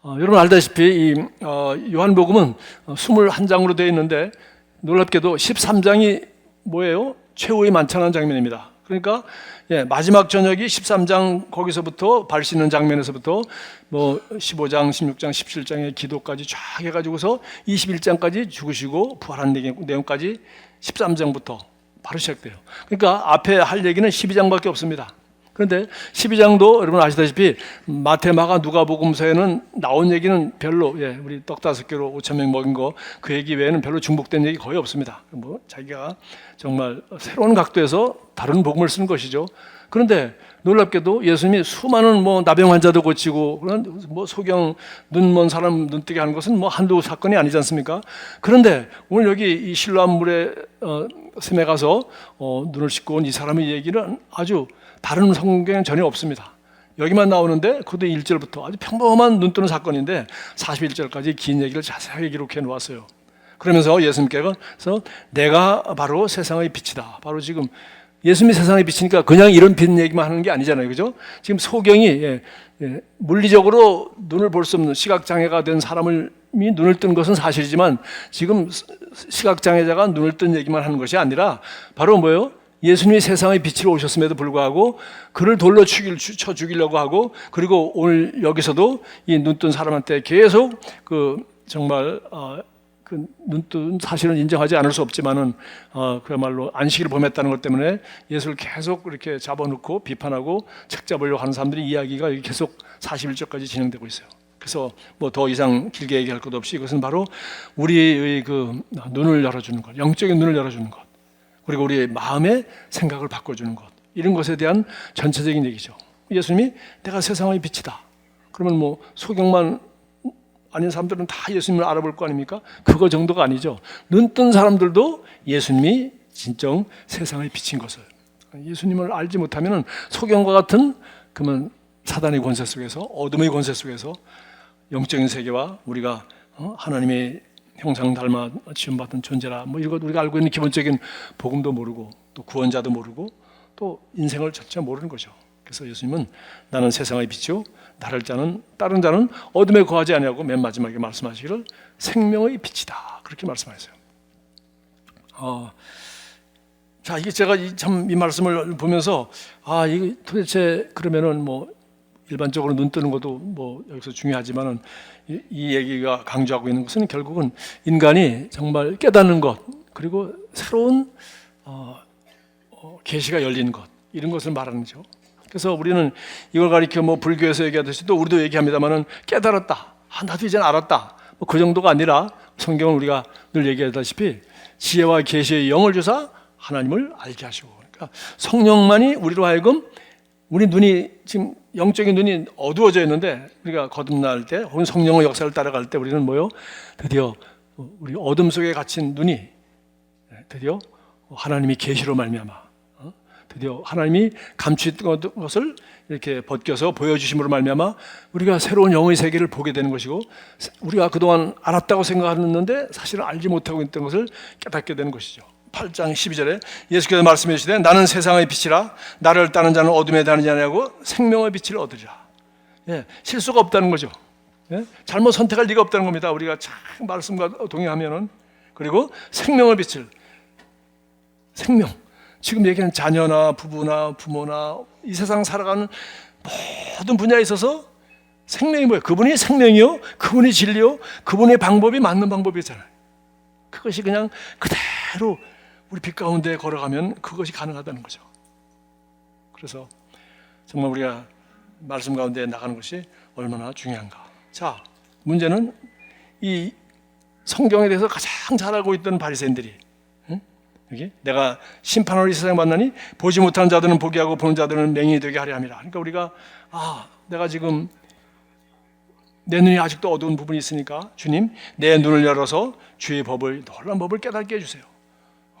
여러분 알다시피 요한복음은 21장으로 되어 있는데 놀랍게도 13장이 뭐예요? 최후의 만찬하는 장면입니다. 그러니까 마지막 저녁이 13장 거기서부터 발 씻는 장면에서부터 뭐 15장, 16장, 17장의 기도까지 쫙 해가지고서 21장까지 죽으시고 부활한 내용까지 13장부터 바로 시작돼요. 그러니까 앞에 할 얘기는 12장밖에 없습니다. 그런데 12장도 여러분 아시다시피 마태, 마가, 누가복음서에는 나온 얘기는 별로 우리 떡 5개로 5,000명 먹인 거 그 얘기 외에는 별로 중복된 얘기 거의 없습니다. 뭐 자기가 정말 새로운 각도에서 다른 복음을 쓴 것이죠. 그런데 놀랍게도 예수님이 수많은 뭐 나병 환자도 고치고 그런 뭐 소경 눈 먼 사람 눈뜨게 하는 것은 뭐 한두 사건이 아니지 않습니까? 그런데 오늘 여기 이 실로암 물에 샘에 가서 눈을 씻고 온 이 사람의 얘기는 아주 다른 성경에는 전혀 없습니다. 여기만 나오는데 그것도 1절부터 아주 평범한 눈 뜨는 사건인데 41절까지 긴 얘기를 자세하게 기록해 놓았어요. 그러면서 예수님께서 내가 바로 세상의 빛이다. 바로 지금 예수님이 세상의 빛이니까 그냥 이런 빛 얘기만 하는 게 아니잖아요. 그죠? 지금 소경이 물리적으로 눈을 볼 수 없는 시각장애가 된 사람이 눈을 뜬 것은 사실이지만 지금 시각장애자가 눈을 뜬 얘기만 하는 것이 아니라 바로 뭐예요? 예수님이 세상의 빛으로 오셨음에도 불구하고 그를 돌로 쳐 죽이려고 하고 그리고 오늘 여기서도 이 눈뜬 사람한테 계속 정말 그 눈뜬 사실은 인정하지 않을 수 없지만은 그야말로 안식일을 범했다는 것 때문에 예수를 계속 이렇게 잡아놓고 비판하고 책 잡으려고 하는 사람들의 이야기가 계속 41절까지 진행되고 있어요. 그래서 뭐 더 이상 길게 얘기할 것 없이 이것은 바로 우리의 그 눈을 열어주는 것, 영적인 눈을 열어주는 것, 그리고 우리의 마음의 생각을 바꿔주는 것, 이런 것에 대한 전체적인 얘기죠. 예수님이 내가 세상의 빛이다. 그러면 뭐 소경만 아닌 사람들은 다 예수님을 알아볼 거 아닙니까? 그거 정도가 아니죠. 눈뜬 사람들도 예수님이 진정 세상의 빛인 것을, 예수님을 알지 못하면 소경과 같은 그러면 사단의 권세 속에서, 어둠의 권세 속에서 영적인 세계와 우리가 하나님의 형상 닮아 지음받은 존재라 뭐 이것 우리가 알고 있는 기본적인 복음도 모르고 또 구원자도 모르고 또 인생을 전체 모르는 거죠. 그래서 예수님은 나는 세상의 빛이요 나를 따른 자는 어둠에 거하지 아니하고 맨 마지막에 말씀하시기를 생명의 빛이다 그렇게 말씀하셨어요. 자, 이게 제가 참 이 말씀을 보면서 이게 도대체 그러면은 뭐 일반적으로 눈 뜨는 것도 뭐 여기서 중요하지만은 이 얘기가 강조하고 있는 것은 결국은 인간이 정말 깨닫는 것 그리고 새로운 계시가 열린 것 이런 것을 말하는 거죠. 그래서 우리는 이걸 가리켜 뭐 불교에서 얘기하듯이 또 우리도 얘기합니다만은 깨달았다. 나도 이제는 알았다. 뭐 그 정도가 아니라 성경은 우리가 늘 얘기하다시피 지혜와 계시의 영을 주사 하나님을 알게 하시고 그러니까 성령만이 우리로 하여금 우리 눈이 지금 영적인 눈이 어두워져 있는데 우리가 거듭날 때 혹은 성령의 역사를 따라갈 때 우리는 뭐요? 드디어 우리 어둠 속에 갇힌 눈이 드디어 하나님이 계시로 말미암아 드디어 하나님이 감추었던 것을 이렇게 벗겨서 보여주심으로 말미암아 우리가 새로운 영의 세계를 보게 되는 것이고 우리가 그동안 알았다고 생각했는데 사실은 알지 못하고 있던 것을 깨닫게 되는 것이죠. 8장 12절에 예수께서 말씀해 주시되 나는 세상의 빛이라 나를 따르는 자는 어둠에 다니지 아니하고 생명의 빛을 얻으리라. 실수가 없다는 거죠. 잘못 선택할 리가 없다는 겁니다. 우리가 참 말씀과 동의하면은. 그리고 생명의 빛을 생명 지금 얘기하는 자녀나 부부나 부모나 이 세상 살아가는 모든 분야에 있어서 생명이 뭐예요? 그분이 생명이요 그분이 진리요 그분의 방법이 맞는 방법이잖아요. 그것이 그냥 그대로 우리 빛 가운데 걸어가면 그것이 가능하다는 거죠. 그래서 정말 우리가 말씀 가운데 나가는 것이 얼마나 중요한가. 자, 문제는 이 성경에 대해서 가장 잘 알고 있던 바리새인들이 여기 내가 심판으로 이 세상에 만나니 보지 못하는 자들은 보게 하고 보는 자들은 맹인이 되게 하려 함이라. 그러니까 우리가 내가 지금 내 눈이 아직도 어두운 부분이 있으니까 주님 내 눈을 열어서 주의 법을 놀라운 법을 깨닫게 해주세요.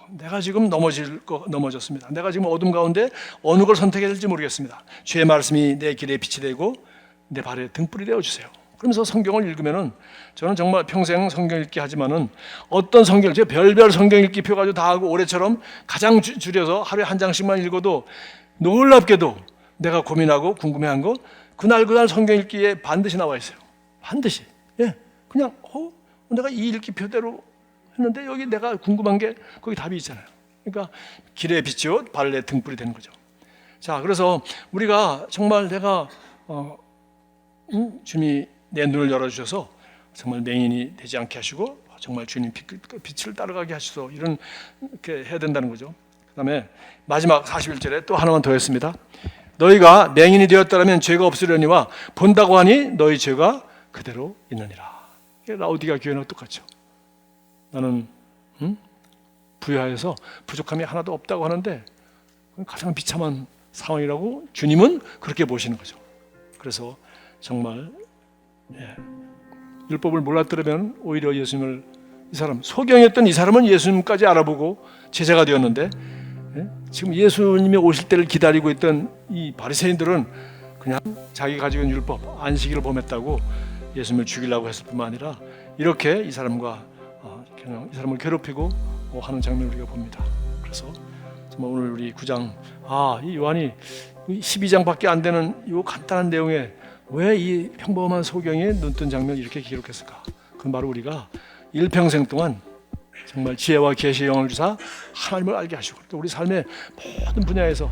내가 지금 넘어졌습니다. 내가 지금 어둠 가운데 어느 걸 선택해야 될지 모르겠습니다. 주의 말씀이 내 길에 빛이 되고 내 발에 등불이 되어주세요. 그러면서 성경을 읽으면은 저는 정말 평생 성경 읽기 하지만은 어떤 성경, 제가 별별 성경 읽기 표 가지고 다 하고 올해처럼 가장 줄여서 하루에 한 장씩만 읽어도 놀랍게도 내가 고민하고 궁금해한 거 그날 성경 읽기에 반드시 나와 있어요. 반드시. 예, 그냥 내가 이 읽기표대로 했는데 여기 내가 궁금한 게 거기 답이 있잖아요. 그러니까 길의 빛이요 발의 내 등불이 되는 거죠. 자, 그래서 우리가 정말 내가 주님이 내 눈을 열어주셔서 정말 맹인이 되지 않게 하시고 정말 주님 빛을 따라가게 하시소, 이렇게 해야 된다는 거죠. 그 다음에 마지막 41절에 또 하나만 더 했습니다. 너희가 맹인이 되었다면 죄가 없으려니와 본다고 하니 너희 죄가 그대로 있느니라. 라오디게아 교회는 똑같죠. 나는 부유하여서 부족함이 하나도 없다고 하는데 가장 비참한 상황이라고 주님은 그렇게 보시는 거죠. 그래서 정말 율법을 몰랐더라면 오히려 예수님을, 이 사람 소경이었던 이 사람은 예수님까지 알아보고 제자가 되었는데 지금 예수님이 오실 때를 기다리고 있던 이 바리새인들은 그냥 자기 가지고 있는 율법 안식일을 범했다고 예수님을 죽이려고 했을 뿐만 아니라 이렇게 이 사람과 그냥 이 사람을 괴롭히고 하는 장면을 우리가 봅니다. 그래서 정말 오늘 우리 9장 이 요한이 12장밖에 안 되는 이 간단한 내용에 왜 이 평범한 소경의 눈뜬 장면을 이렇게 기록했을까? 그건 바로 우리가 일평생 동안 정말 지혜와 계시의 영을 주사 하나님을 알게 하시고 또 우리 삶의 모든 분야에서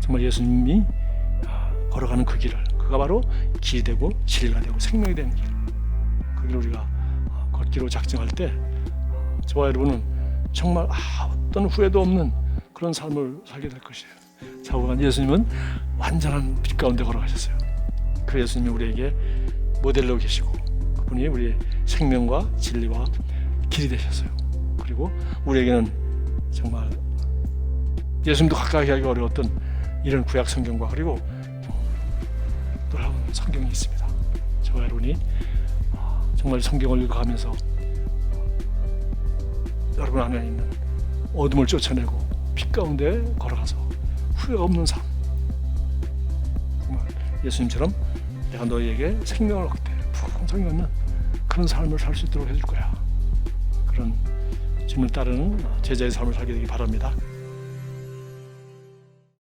정말 예수님이 걸어가는 그 길을, 그가 바로 길이 되고 진리가 되고 생명이 되는 길, 그 길을 우리가 걷기로 작정할 때 저와 여러분은 정말 어떤 후회도 없는 그런 삶을 살게 될 것이에요. 자고간 예수님은 완전한 빛 가운데 걸어가셨어요. 그 예수님이 우리에게 모델로 계시고 그분이 우리의 생명과 진리와 길이 되셨어요. 그리고 우리에게는 정말 예수님도 가까이 하기 어려웠던 이런 구약 성경과 그리고 놀라운 성경이 있습니다. 저와 여러분이 정말 성경을 읽어가면서 여러분 안에 있는 어둠을 쫓아내고 빛 가운데 걸어가서 후회가 없는 삶, 정말 예수님처럼 내가 너희에게 생명을 얻게 풍성히 얻는 그런 삶을 살 수 있도록 해줄 거야. 그런 주님을 따르는 제자의 삶을 살게 되기 바랍니다.